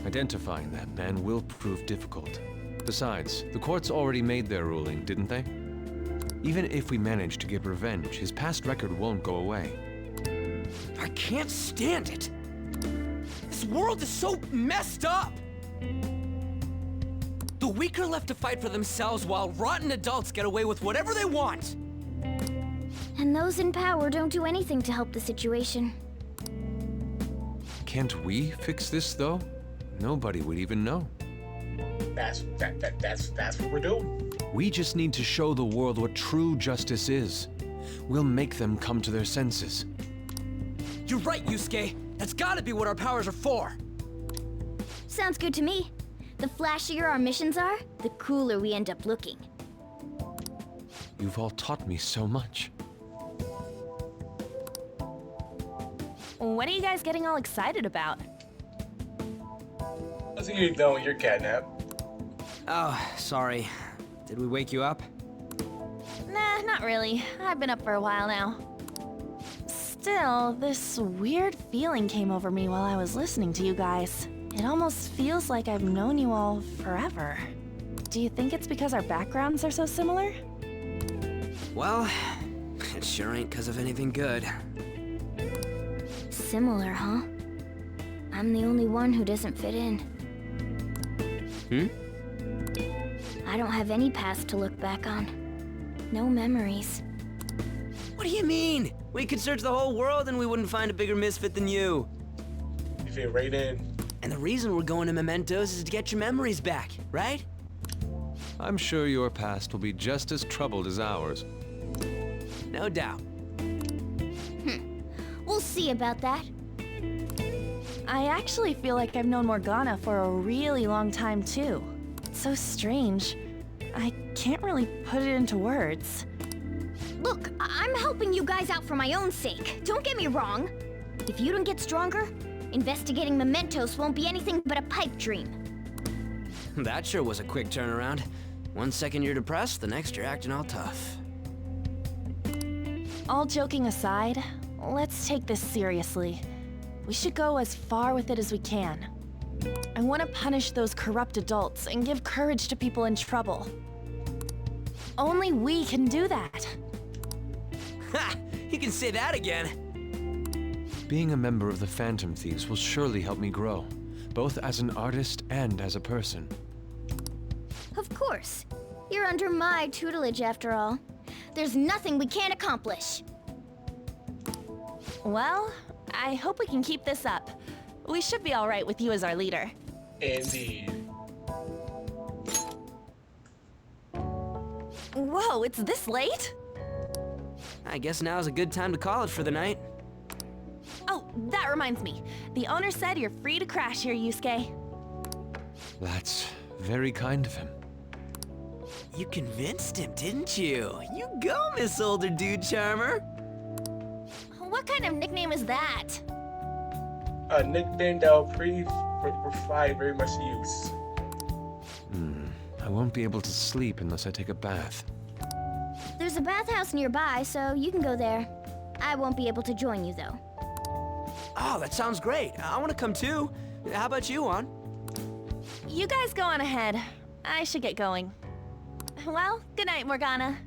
Identifying that man will prove difficult. Besides, the courts already made their ruling, didn't they? Even if we manage to get revenge, his past record won't go away. I can't stand it. This world is so messed up. The weak are left to fight for themselves while rotten adults get away with whatever they want. And those in power don't do anything to help the situation. Can't we fix this, though? Nobody would even know. That's what we're doing. We just need to show the world what true justice is. We'll make them come to their senses. You're right, Yusuke. That's gotta be what our powers are for. Sounds good to me. The flashier our missions are, the cooler we end up looking. You've all taught me so much. What are you guys getting all excited about? I think you're done with your catnap. Oh, sorry. Did we wake you up? Nah, not really. I've been up for a while now. Still, this weird feeling came over me while I was listening to you guys. It almost feels like I've known you all forever. Do you think it's because our backgrounds are so similar? Well, it sure ain't because of anything good. Similar, huh? I'm the only one who doesn't fit in. I don't have any past to look back on. No memories. What do you mean? We could search the whole world and we wouldn't find a bigger misfit than you. You fit right in. And the reason we're going to Mementos is to get your memories back, right? I'm sure your past will be just as troubled as ours. No doubt. We'll see about that. I actually feel like I've known Morgana for a really long time, too. It's so strange. I can't really put it into words. Look, I'm helping you guys out for my own sake. Don't get me wrong. If you don't get stronger, investigating Mementos won't be anything but a pipe dream. That sure was a quick turnaround. 1 second you're depressed, the next you're acting all tough. All joking aside, let's take this seriously. We should go as far with it as we can. I want to punish those corrupt adults and give courage to people in trouble. Only we can do that. Ha! You can say that again. Being a member of the Phantom Thieves will surely help me grow, both as an artist and as a person. Of course. You're under my tutelage after all. There's nothing we can't accomplish. Well, I hope we can keep this up. We should be alright with you as our leader. Indeed. Whoa, it's this late? I guess now's a good time to call it for the night. Oh, that reminds me. The owner said you're free to crash here, Yusuke. That's very kind of him. You convinced him, didn't you? You go, Miss Older Dude Charmer. What kind of nickname is that? A nickname that will provide very much use. I won't be able to sleep unless I take a bath. There's a bathhouse nearby, so you can go there. I won't be able to join you, though. Oh, that sounds great. I want to come too. How about you, Ann? You guys go on ahead. I should get going. Well, good night, Morgana.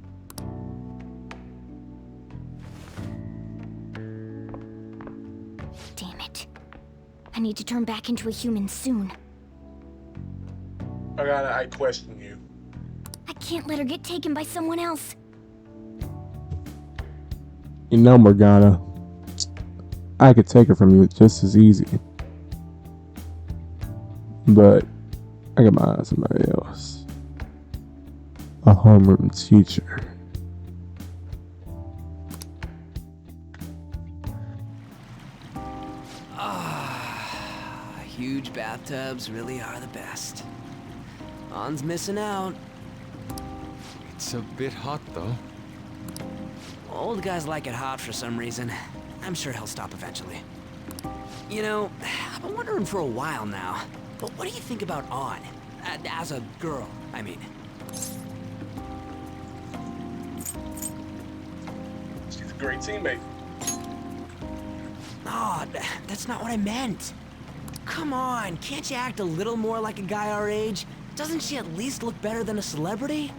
Damn it. I need to turn back into a human soon. Morgana, I question you. I can't let her get taken by someone else. You know, Morgana, I could take her from you just as easy. But I got my eye on somebody else. A homeroom teacher. Huge bathtubs really are the best. Ann's missing out. It's a bit hot, though. Old guys like it hot for some reason. I'm sure he'll stop eventually. You know, I've been wondering for a while now, but what do you think about Ann? As a girl, I mean. She's a great teammate. Oh, that's not what I meant. Come on, can't you act a little more like a guy our age? Doesn't she at least look better than a celebrity?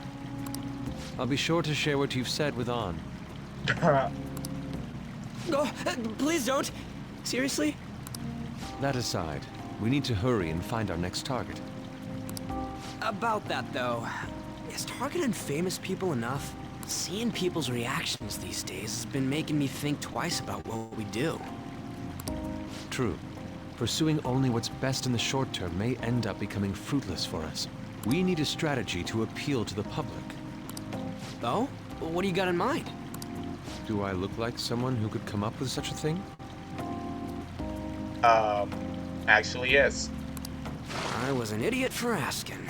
I'll be sure to share what you've said with Ann. Oh, please don't. Seriously? That aside, we need to hurry and find our next target. About that, though, is targeting famous people enough? Seeing people's reactions these days has been making me think twice about what we do. True. Pursuing only what's best in the short term may end up becoming fruitless for us. We need a strategy to appeal to the public. Oh? What do you got in mind? Do I look like someone who could come up with such a thing? Actually, yes. I was an idiot for asking.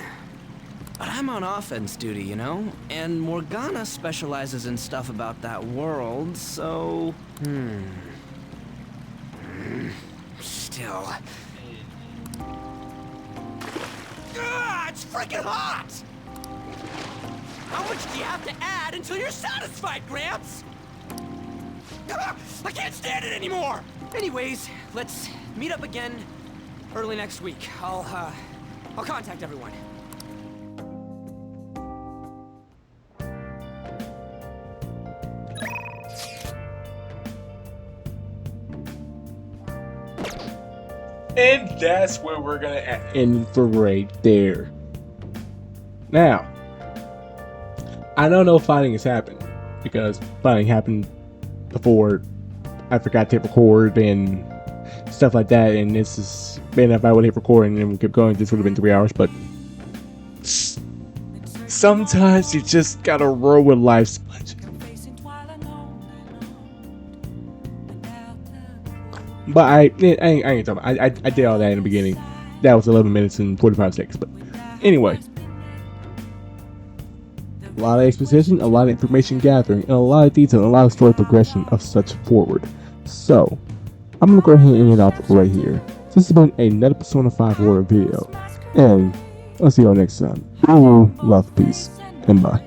But I'm on offense duty, you know? And Morgana specializes in stuff about that world, so... Still... it's freaking hot! How much do you have to add until you're satisfied, Gramps? I can't stand it anymore! Anyways, let's meet up again early next week. I'll contact everyone. And that's where we're gonna end for right there. Now, I don't know if fighting has happened, because fighting happened before I forgot to hit record and stuff like that, and this is, man, if I would hit record and then we kept going, this would have been 3 hours, but sometimes you just gotta roll with life, Sponge. But I ain't talking about, I did all that in the beginning. That was 11 minutes and 45 seconds, but anyway. A lot of exposition, a lot of information gathering, and a lot of detail, and a lot of story progression of such forward. So, I'm gonna go ahead and end it off right here. This has been another Persona 5 horror video, and I'll see y'all next time. Love, peace, and bye.